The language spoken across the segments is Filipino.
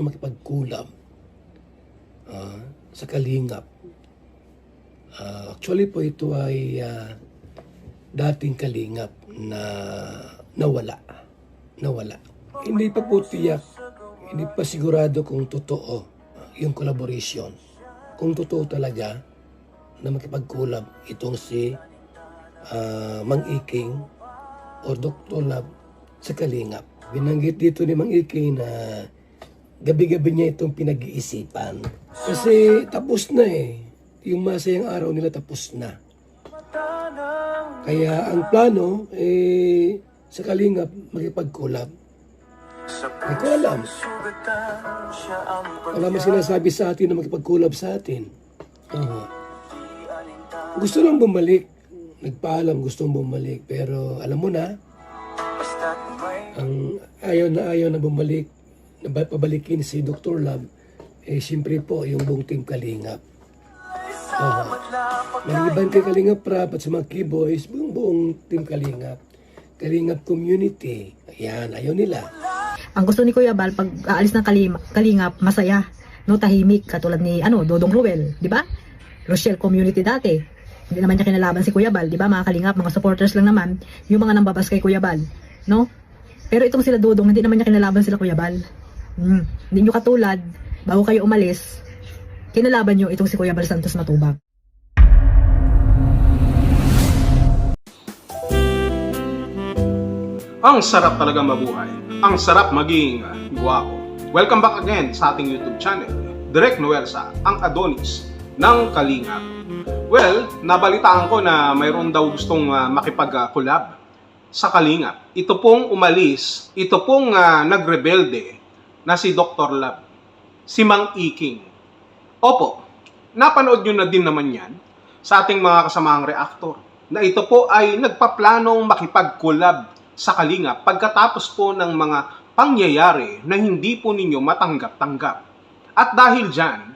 gustong makipagkulab sa Kalingap. Actually po ito ay dating Kalingap na nawala. Hindi pa po tiyak, hindi pa sigurado kung totoo yung collaboration. Kung totoo talaga na makipagkulab itong si Mang Iking o Dr. Love sa Kalingap. Binanggit dito ni Mang Iking na gabi-gabi niya itong pinag-iisipan. Kasi tapos na yung masayang araw nila tapos na. Kaya ang plano sa Kalingap makipag-collab. Hindi ko alam. Wala mo sinasabi sa atin na makipag-collab sa atin. Gusto lang bumalik. Nagpaalam gustong bumalik. Pero alam mo na, ang ayaw na bumalik, na pabalikin si Dr. Love, siyempre po yung buong team Kalingap. Maliban kay Kalingap Prab at sa mga Keyboys, buong team Kalingap. Kalingap community. Ayan, ayaw nila. Ang gusto ni Kuya Bal, pag aalis ng Kalingap, masaya. No, tahimik, katulad ni Dodong Ruel, di ba? Rochelle community dati. Hindi naman niya kinalaban si Kuya Bal, di ba? Mga Kalingap, mga supporters lang naman, yung mga nambabas kay Kuya Bal. No? Pero itong sila Dodong, hindi naman niya kinalaban sila Kuya Bal. Hindi nyo katulad, bago kayo umalis, kinalaban nyo itong si Kuya Bal Santos Matubang. Ang sarap talaga mabuhay. Ang sarap maging guwapo. Welcome back again sa ating YouTube channel. Direk Noelsa, ang Adonis ng Kalingap. Well, nabalitaan ko na mayroon daw gustong makipag-collab sa Kalingap. Ito pong umalis, ito pong nagrebelde na si Dr. Love, si Mang Iking. Opo, napanood nyo na din naman yan sa ating mga kasamahang reaktor na ito po ay nagpaplanong makipag-collab sa Kalingap pagkatapos po ng mga pangyayari na hindi po ninyo matanggap-tanggap. At dahil dyan,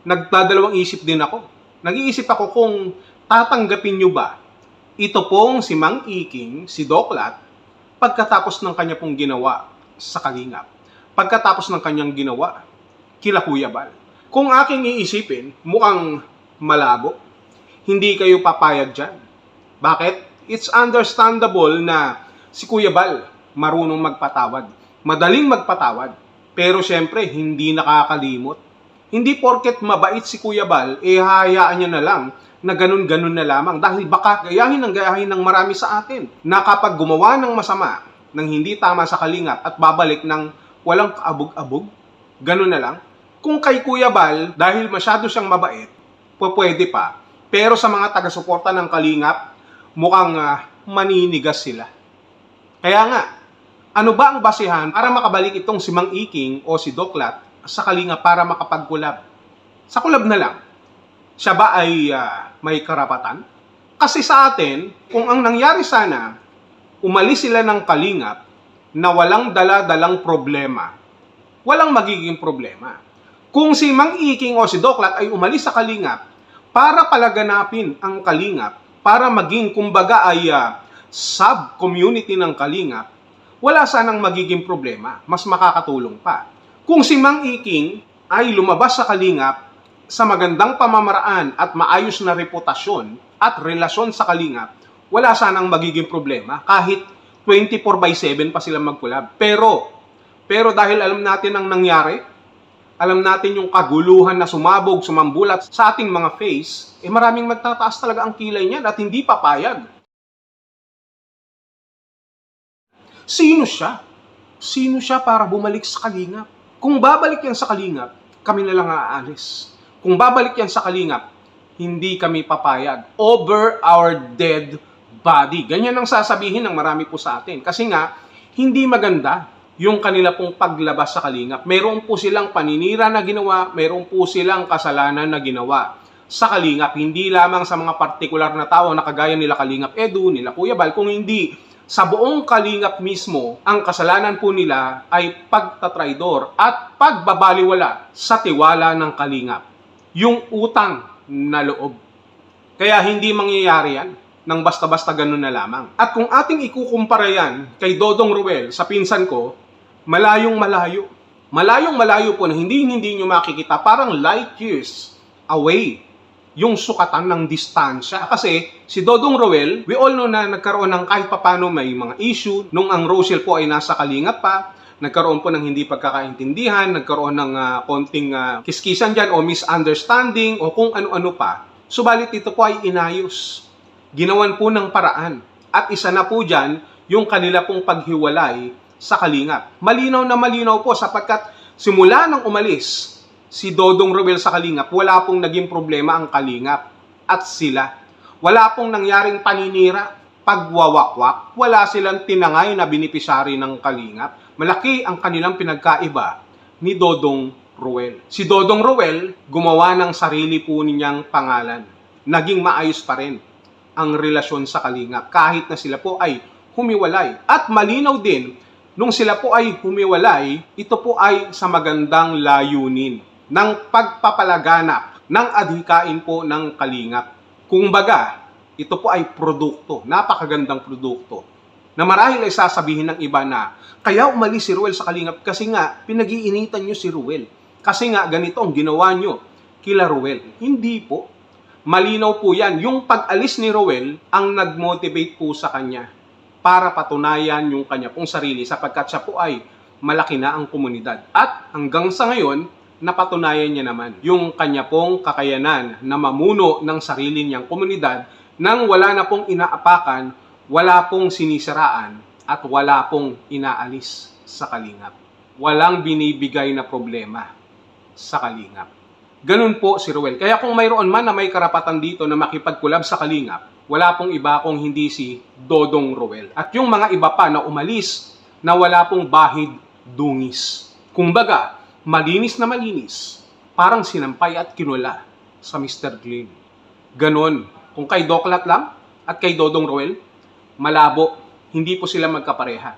nagdadalawang isip din ako. Nag-iisip ako kung tatanggapin nyo ba ito pong si Mang Iking, si Doc Lat, pagkatapos ng kanya pong ginawa sa Kalingap. Pagkatapos ng kanyang ginawa kila Kuya Bal. Kung aking iisipin, mukhang malabo. Hindi kayo papayag dyan. Bakit? It's understandable na si Kuya Bal marunong magpatawad. Madaling magpatawad. Pero syempre, hindi nakakalimot. Hindi porket mabait si Kuya Bal, hahayaan niya na lang na ganun-ganun na lamang. Dahil baka gayahin ng marami sa atin na kapag gumawa ng masama, ng hindi tama sa Kalingap at babalik ng walang kaabog-abog, ganun na lang. Kung kay Kuya Bal, dahil masyado siyang mabait, pwede pa. Pero sa mga taga-suporta ng Kalingap, mukhang maninigas sila. Kaya nga, ano ba ang basihan para makabalik itong si Mang Iking o si Doc Lat sa Kalingap para makapag-collab? Sa collab na lang. Siya ba ay may karapatan? Kasi sa atin, kung ang nangyari sana, umalis sila ng Kalingap na walang dala-dalang problema, walang magiging problema. Kung si Mang Iking o si Doc Lat ay umalis sa Kalingap para palaganapin ang Kalingap, para maging kumbaga ay sub-community ng Kalingap, wala sanang magiging problema, mas makakatulong pa. Kung si Mang Iking ay lumabas sa Kalingap sa magandang pamamaraan at maayos na reputasyon at relasyon sa Kalingap, wala sanang magiging problema kahit 24/7 pa sila mag-collab. Pero dahil alam natin ang nangyari, alam natin yung kaguluhan na sumabog, sumambulat sa ating mga face, maraming magtataas talaga ang kilay niyan at hindi papayag. Sino siya? Sino siya para bumalik sa Kalingap? Kung babalik yan sa Kalingap, kami na lang aalis. Kung babalik yan sa Kalingap, hindi kami papayag. Over our dead body. Ganyan ang sasabihin ng marami po sa atin. Kasi nga, hindi maganda yung kanila pong paglabas sa Kalingap. Meron po silang paninira na ginawa, meron po silang kasalanan na ginawa sa Kalingap. Hindi lamang sa mga partikular na tao na kagaya nila Kalingap Edu, nila Kuya Bal, kung hindi sa buong Kalingap mismo, ang kasalanan po nila ay pagtatraidor at pagbabaliwala sa tiwala ng Kalingap. Yung utang na loob. Kaya hindi mangyayari yan nang basta-basta ganun na lamang. At kung ating ikukumpara yan kay Dodong Ruel sa pinsan ko, malayong malayo. Malayong malayo po na hindi nyo makikita, parang light years away yung sukatan ng distansya. Kasi si Dodong Roel, we all know na nagkaroon ng kahit papano may mga issue. Nung ang Rochelle po ay nasa Kalingap pa, nagkaroon po ng hindi pagkakaintindihan, nagkaroon ng konting kiskisan dyan o misunderstanding o kung ano-ano pa. Subalit ito po ay inayos. Ginawan po ng paraan. At isa na po dyan, yung kanila pong paghiwalay sa Kalingap. Malinaw na malinaw po sapagkat simula nang umalis si Dodong Roel sa Kalingap, wala pong naging problema ang Kalingap at sila. Wala pong nangyaring paninira, pagwawakwak, wala silang tinangay na binipisyari ng Kalingap. Malaki ang kanilang pinagkaiba ni Dodong Roel. Si Dodong Roel gumawa ng sarili po niyang pangalan. Naging maayos pa rin ang relasyon sa Kalingap kahit na sila po ay humiwalay. At malinaw din, nung sila po ay humiwalay, ito po ay sa magandang layunin ng pagpapalaganap ng adhikain po ng Kalingap. Kumbaga, ito po ay produkto, napakagandang produkto, na marahil ay sasabihin ng iba na, kaya umalis si Ruel sa Kalingap kasi nga, pinag-iinitan nyo si Ruel. Kasi nga, ganito ang ginawa nyo kila Ruel. Hindi po. Malinaw po yan. Yung pag-alis ni Ruel ang nag-motivate po sa kanya para patunayan yung kanya pong sarili sapagkat siya po ay malaki na ang komunidad. At hanggang sa ngayon, napatunayan niya naman yung kanya pong kakayanan na mamuno ng sarili niyang komunidad nang wala na pong inaapakan, wala pong sinisiraan, at wala pong inaalis sa Kalingap. Walang binibigay na problema sa Kalingap. Ganun po si Ruel. Kaya kung mayroon man na may karapatan dito na makipagkulab sa Kalingap, wala pong iba kung hindi si Dodong Roel. At yung mga iba pa na umalis na wala pong bahid dungis. Kumbaga, malinis na malinis, parang sinampay at kinula sa Mr. Glenn. Ganon. Kung kay Doklat lang at kay Dodong Roel, malabo, hindi po sila magkapareha.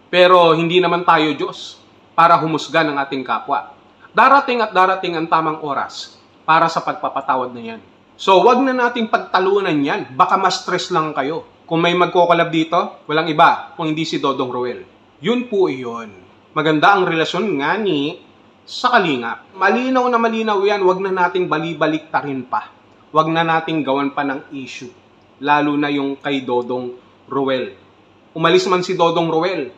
Pero hindi naman tayo Diyos para humusga ng ating kapwa. Darating at darating ang tamang oras para sa pagpapatawad na yan. So, wag na nating pagtalunan yan. Baka ma-stress lang kayo. Kung may magkokolab dito, walang iba kung hindi si Dodong Roel. Yun po iyon. Maganda ang relasyon nga ni sa Kalingap. Malinaw na malinaw yan. Wag na nating bali-baliktarin pa. Wag na nating gawan pa ng issue. Lalo na yung kay Dodong Roel. Umalis man si Dodong Roel,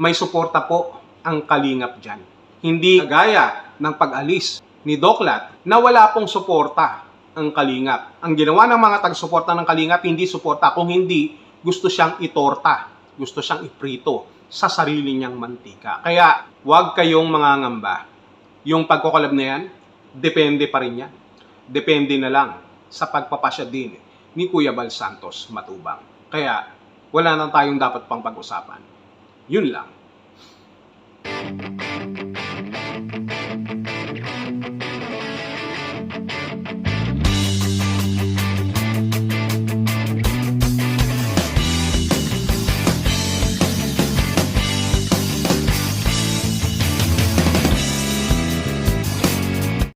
may suporta po ang Kalingap dyan. Hindi gaya ng pag-alis ni Doklat na wala pong suporta ang Kalingap. Ang ginawa ng mga tag-suporta ng Kalingap, hindi suporta, kung hindi gusto siyang itorta, gusto siyang iprito sa sarili niyang mantika. Kaya huwag kayong mangangamba. Yung pagkokolab na yan, depende pa rin yan. Depende na lang sa pagpapasya din ni Kuya Bal Santos Matubang. Kaya wala na tayong dapat pang pag-usapan. Yun lang.